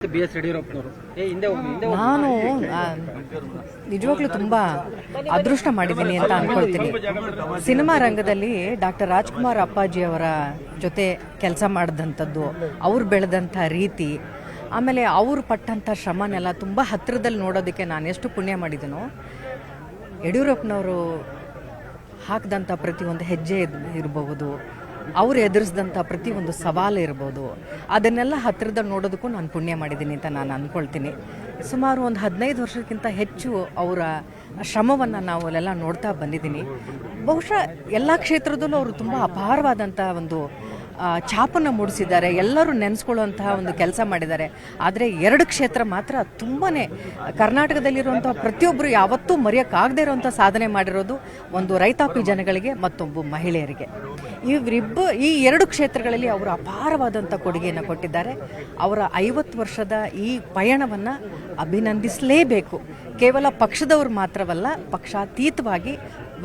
BS ಯಡಿಯೂರಪ್ಪನವರು ನಾನು ನಿಜವಾಗ್ಲೂ ತುಂಬಾ ಅದೃಷ್ಟ ಮಾಡಿದ್ದೀನಿ ಅಂತ ಅನ್ಕೊಳ್ತೀನಿ. ಸಿನಿಮಾ ರಂಗದಲ್ಲಿ ಡಾಕ್ಟರ್ ರಾಜ್ಕುಮಾರ್ ಅಪ್ಪಾಜಿ ಅವರ ಜೊತೆ ಕೆಲಸ ಮಾಡಿದಂಥದ್ದು, ಅವ್ರು ಬೆಳೆದಂಥ ರೀತಿ, ಆಮೇಲೆ ಅವರು ಪಟ್ಟಂಥ ಶ್ರಮನೆಲ್ಲ ತುಂಬ ಹತ್ತಿರದಲ್ಲಿ ನೋಡೋದಕ್ಕೆ ನಾನು ಎಷ್ಟು ಪುಣ್ಯ ಮಾಡಿದನೋ, ಯಡಿಯೂರಪ್ಪನವರು ಹಾಕಿದಂಥ ಪ್ರತಿಯೊಂದು ಹೆಜ್ಜೆ ಇರಬಹುದು, ಅವ್ರು ಎದುರಿಸಿದಂಥ ಪ್ರತಿಯೊಂದು ಸವಾಲು ಇರ್ಬೋದು, ಅದನ್ನೆಲ್ಲ ಹತ್ತಿರದಲ್ಲಿ ನೋಡೋದಕ್ಕೂ ನಾನು ಪುಣ್ಯ ಮಾಡಿದ್ದೀನಿ ಅಂತ ನಾನು ಅಂದ್ಕೊಳ್ತೀನಿ. ಸುಮಾರು ಒಂದು 15 ವರ್ಷಕ್ಕಿಂತ ಹೆಚ್ಚು ಅವರ ಶ್ರಮವನ್ನು ನಾವು ಅಲ್ಲೆಲ್ಲ ನೋಡ್ತಾ ಬಂದಿದ್ದೀನಿ. ಬಹುಶಃ ಎಲ್ಲ ಕ್ಷೇತ್ರದಲ್ಲೂ ಅವರು ತುಂಬ ಅಪಾರವಾದಂಥ ಒಂದು ಛಾಪನ್ನು ಮೂಡಿಸಿದ್ದಾರೆ, ಎಲ್ಲರೂ ನೆನೆಸ್ಕೊಳ್ಳುವಂತಹ ಒಂದು ಕೆಲಸ ಮಾಡಿದ್ದಾರೆ. ಆದರೆ 2 ಕ್ಷೇತ್ರ ಮಾತ್ರ ತುಂಬಾ ಕರ್ನಾಟಕದಲ್ಲಿರುವಂಥ ಪ್ರತಿಯೊಬ್ಬರು ಯಾವತ್ತೂ ಮರೆಯೋಕ್ಕಾಗದೇ ಇರುವಂಥ ಸಾಧನೆ ಮಾಡಿರೋದು ಒಂದು ರೈತಾಪಿ ಜನಗಳಿಗೆ ಮತ್ತೊಬ್ಬ ಮಹಿಳೆಯರಿಗೆ. ಈ 2 ಕ್ಷೇತ್ರಗಳಲ್ಲಿ ಅವರು ಅಪಾರವಾದಂಥ ಕೊಡುಗೆಯನ್ನು ಕೊಟ್ಟಿದ್ದಾರೆ. ಅವರ 50 ವರ್ಷದ ಈ ಪಯಣವನ್ನು ಅಭಿನಂದಿಸಲೇಬೇಕು. ಕೇವಲ ಪಕ್ಷದವರು ಮಾತ್ರವಲ್ಲ, ಪಕ್ಷಾತೀತವಾಗಿ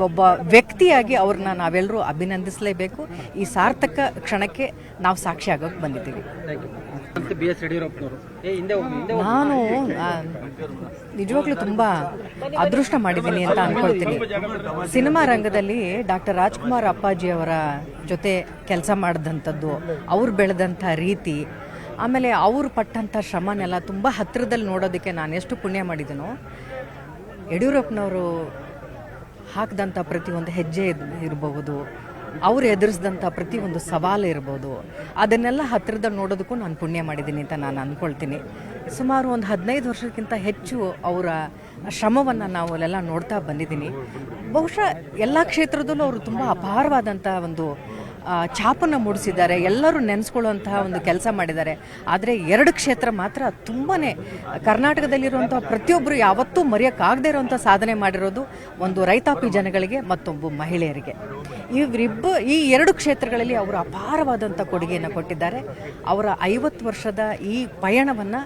ಒಬ್ಬ ವ್ಯಕ್ತಿಯಾಗಿ ಅವ್ರನ್ನ ನಾವೆಲ್ಲರೂ ಅಭಿನಂದಿಸಲೇಬೇಕು. ಈ ಸಾರ್ಥಕ ಕ್ಷಣಕ್ಕೆ ನಾವು ಸಾಕ್ಷಿ ಆಗೋಕೆ ಬಂದಿದ್ದೀವಿ. BS ಯಡಿಯೂರಪ್ಪನವರು ನಾನು ನಿಜವಾಗ್ಲೂ ತುಂಬಾ ಅದೃಷ್ಟ ಮಾಡಿದ್ದೀನಿ ಅಂತ ಅನ್ಕೊಳ್ತೀನಿ. ಸಿನಿಮಾ ರಂಗದಲ್ಲಿ ಡಾಕ್ಟರ್ ರಾಜ್ಕುಮಾರ್ ಅಪ್ಪಾಜಿ ಅವರ ಜೊತೆ ಕೆಲಸ ಮಾಡಿದಂಥದ್ದು, ಅವ್ರು ಬೆಳೆದಂಥ ರೀತಿ, ಆಮೇಲೆ ಅವರು ಪಟ್ಟಂಥ ಶ್ರಮನೆಲ್ಲ ತುಂಬ ಹತ್ತಿರದಲ್ಲಿ ನೋಡೋದಕ್ಕೆ ನಾನು ಎಷ್ಟು ಪುಣ್ಯ ಮಾಡಿದನೋ, ಯಡಿಯೂರಪ್ಪನವರು ಹಾಕಿದಂಥ ಪ್ರತಿಯೊಂದು ಹೆಜ್ಜೆ ಇರಬಹುದು, ಅವ್ರು ಎದುರಿಸಿದಂಥ ಪ್ರತಿಯೊಂದು ಸವಾಲು ಇರ್ಬೋದು, ಅದನ್ನೆಲ್ಲ ಹತ್ತಿರದಲ್ಲಿ ನೋಡೋದಕ್ಕೂ ನಾನು ಪುಣ್ಯ ಮಾಡಿದ್ದೀನಿ ಅಂತ ನಾನು ಅಂದ್ಕೊಳ್ತೀನಿ. ಸುಮಾರು ಒಂದು 15 ವರ್ಷಕ್ಕಿಂತ ಹೆಚ್ಚು ಅವರ ಶ್ರಮವನ್ನು ನಾವು ಅಲ್ಲೆಲ್ಲ ನೋಡ್ತಾ ಬಂದಿದ್ದೀನಿ. ಬಹುಶಃ ಎಲ್ಲ ಕ್ಷೇತ್ರದಲ್ಲೂ ಅವರು ತುಂಬ ಅಪಾರವಾದಂಥ ಒಂದು ಛಾಪನ್ನು ಮೂಡಿಸಿದ್ದಾರೆ, ಎಲ್ಲರೂ ನೆನೆಸ್ಕೊಳ್ಳುವಂತಹ ಒಂದು ಕೆಲಸ ಮಾಡಿದ್ದಾರೆ. ಆದರೆ 2 ಕ್ಷೇತ್ರ ಮಾತ್ರ ತುಂಬಾ ಕರ್ನಾಟಕದಲ್ಲಿರುವಂಥ ಪ್ರತಿಯೊಬ್ಬರು ಯಾವತ್ತೂ ಮರೆಯೋಕ್ಕಾಗದೇ ಇರುವಂಥ ಸಾಧನೆ ಮಾಡಿರೋದು ಒಂದು ರೈತಾಪಿ ಜನಗಳಿಗೆ ಮತ್ತೊಬ್ಬ ಮಹಿಳೆಯರಿಗೆ. ಈ 2 ಕ್ಷೇತ್ರಗಳಲ್ಲಿ ಅವರು ಅಪಾರವಾದಂಥ ಕೊಡುಗೆಯನ್ನು ಕೊಟ್ಟಿದ್ದಾರೆ. ಅವರ 50 ವರ್ಷದ ಈ ಪಯಣವನ್ನು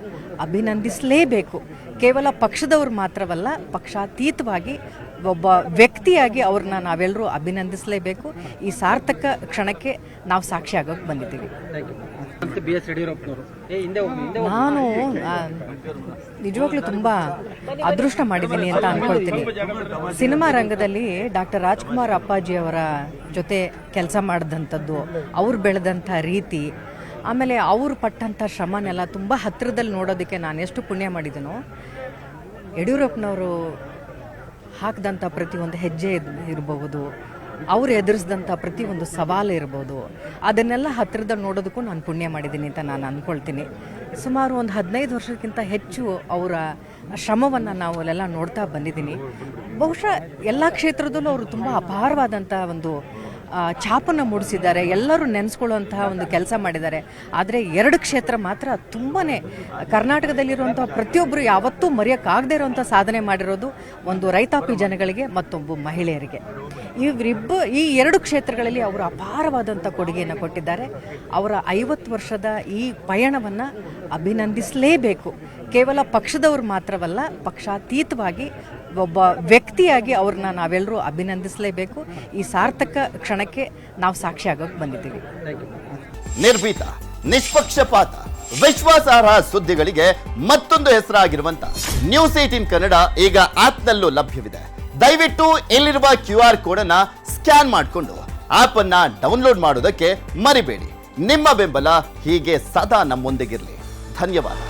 ಅಭಿನಂದಿಸಲೇಬೇಕು. ಕೇವಲ ಪಕ್ಷದವರು ಮಾತ್ರವಲ್ಲ, ಪಕ್ಷಾತೀತವಾಗಿ ಒಬ್ಬ ವ್ಯಕ್ತಿಯಾಗಿ ಅವ್ರನ್ನ ನಾವೆಲ್ಲರೂ ಅಭಿನಂದಿಸಲೇಬೇಕು. ಈ ಸಾರ್ಥಕ ಕ್ಷಣಕ್ಕೆ ನಾವು ಸಾಕ್ಷಿ ಆಗೋಕೆ ಬಂದಿದ್ದೀವಿ. BS ಯಡಿಯೂರಪ್ಪನವರು ನಾನು ನಿಜವಾಗ್ಲೂ ತುಂಬಾ ಅದೃಷ್ಟ ಮಾಡಿದ್ದೀನಿ ಅಂತ ಅನ್ಕೊಳ್ತೀನಿ. ಸಿನಿಮಾ ರಂಗದಲ್ಲಿ ಡಾಕ್ಟರ್ ರಾಜ್ಕುಮಾರ್ ಅಪ್ಪಾಜಿ ಅವರ ಜೊತೆ ಕೆಲಸ ಮಾಡಿದಂಥದ್ದು, ಅವ್ರು ಬೆಳೆದಂಥ ರೀತಿ, ಆಮೇಲೆ ಅವರು ಪಟ್ಟಂಥ ಶ್ರಮನೆಲ್ಲ ತುಂಬ ಹತ್ತಿರದಲ್ಲಿ ನೋಡೋದಕ್ಕೆ ನಾನು ಎಷ್ಟು ಪುಣ್ಯ ಮಾಡಿದನೋ, ಯಡಿಯೂರಪ್ಪನವರು ಹಾಕಿದಂಥ ಪ್ರತಿಯೊಂದು ಹೆಜ್ಜೆ ಇರಬಹುದು, ಅವ್ರು ಎದುರಿಸಿದಂಥ ಪ್ರತಿಯೊಂದು ಸವಾಲು ಇರ್ಬೋದು, ಅದನ್ನೆಲ್ಲ ಹತ್ತಿರದಲ್ಲಿ ನೋಡೋದಕ್ಕೂ ನಾನು ಪುಣ್ಯ ಮಾಡಿದ್ದೀನಿ ಅಂತ ನಾನು ಅಂದ್ಕೊಳ್ತೀನಿ. ಸುಮಾರು ಒಂದು 15 ವರ್ಷಕ್ಕಿಂತ ಹೆಚ್ಚು ಅವರ ಶ್ರಮವನ್ನು ನಾವು ಅಲ್ಲೆಲ್ಲ ನೋಡ್ತಾ ಬಂದಿದ್ದೀನಿ. ಬಹುಶಃ ಎಲ್ಲ ಕ್ಷೇತ್ರದಲ್ಲೂ ಅವರು ತುಂಬ ಅಪಾರವಾದಂಥ ಒಂದು ಛಾಪನ್ನು ಮೂಡಿಸಿದ್ದಾರೆ, ಎಲ್ಲರೂ ನೆನೆಸ್ಕೊಳ್ಳುವಂತಹ ಒಂದು ಕೆಲಸ ಮಾಡಿದ್ದಾರೆ. ಆದರೆ 2 ಕ್ಷೇತ್ರ ಮಾತ್ರ ತುಂಬಾ ಕರ್ನಾಟಕದಲ್ಲಿರುವಂಥ ಪ್ರತಿಯೊಬ್ಬರು ಯಾವತ್ತೂ ಮರೆಯೋಕ್ಕಾಗದೇ ಇರುವಂಥ ಸಾಧನೆ ಮಾಡಿರೋದು ಒಂದು ರೈತಾಪಿ ಜನಗಳಿಗೆ ಮತ್ತೊಬ್ಬ ಮಹಿಳೆಯರಿಗೆ. ಈ 2 ಕ್ಷೇತ್ರಗಳಲ್ಲಿ ಅವರು ಅಪಾರವಾದಂಥ ಕೊಡುಗೆಯನ್ನು ಕೊಟ್ಟಿದ್ದಾರೆ. ಅವರ 50 ವರ್ಷದ ಈ ಪಯಣವನ್ನು ಅಭಿನಂದಿಸಲೇಬೇಕು. ಕೇವಲ ಪಕ್ಷದವರು ಮಾತ್ರವಲ್ಲ, ಪಕ್ಷಾತೀತವಾಗಿ ಒಬ್ಬ ವ್ಯಕ್ತಿಯಾಗಿ ಅವ್ರನ್ನ ನಾವೆಲ್ಲರೂ ಅಭಿನಂದಿಸಲೇಬೇಕು. ಈ ಸಾರ್ಥಕ ಕ್ಷಣಕ್ಕೆ ನಾವು ಸಾಕ್ಷಿ ಆಗೋಕೆ ಬಂದಿದ್ದೀವಿ. ನಿರ್ಭೀತ, ನಿಷ್ಪಕ್ಷಪಾತ, ವಿಶ್ವಾಸಾರ್ಹ ಸುದ್ದಿಗಳಿಗೆ ಮತ್ತೊಂದು ಹೆಸರಾಗಿರುವಂತ News18 ಕನ್ನಡ ಈಗ ಆಪ್ನಲ್ಲೂ ಲಭ್ಯವಿದೆ. ದಯವಿಟ್ಟು ಇಲ್ಲಿರುವ QR ಕೋಡ್ ಅನ್ನ ಸ್ಕ್ಯಾನ್ ಮಾಡಿಕೊಂಡು ಆಪ್ ಅನ್ನ ಡೌನ್ಲೋಡ್ ಮಾಡೋದಕ್ಕೆ ಮರಿಬೇಡಿ. ನಿಮ್ಮ ಬೆಂಬಲ ಹೀಗೆ ಸದಾ ನಮ್ಮೊಂದಿಗಿರಲಿ. ಧನ್ಯವಾದ.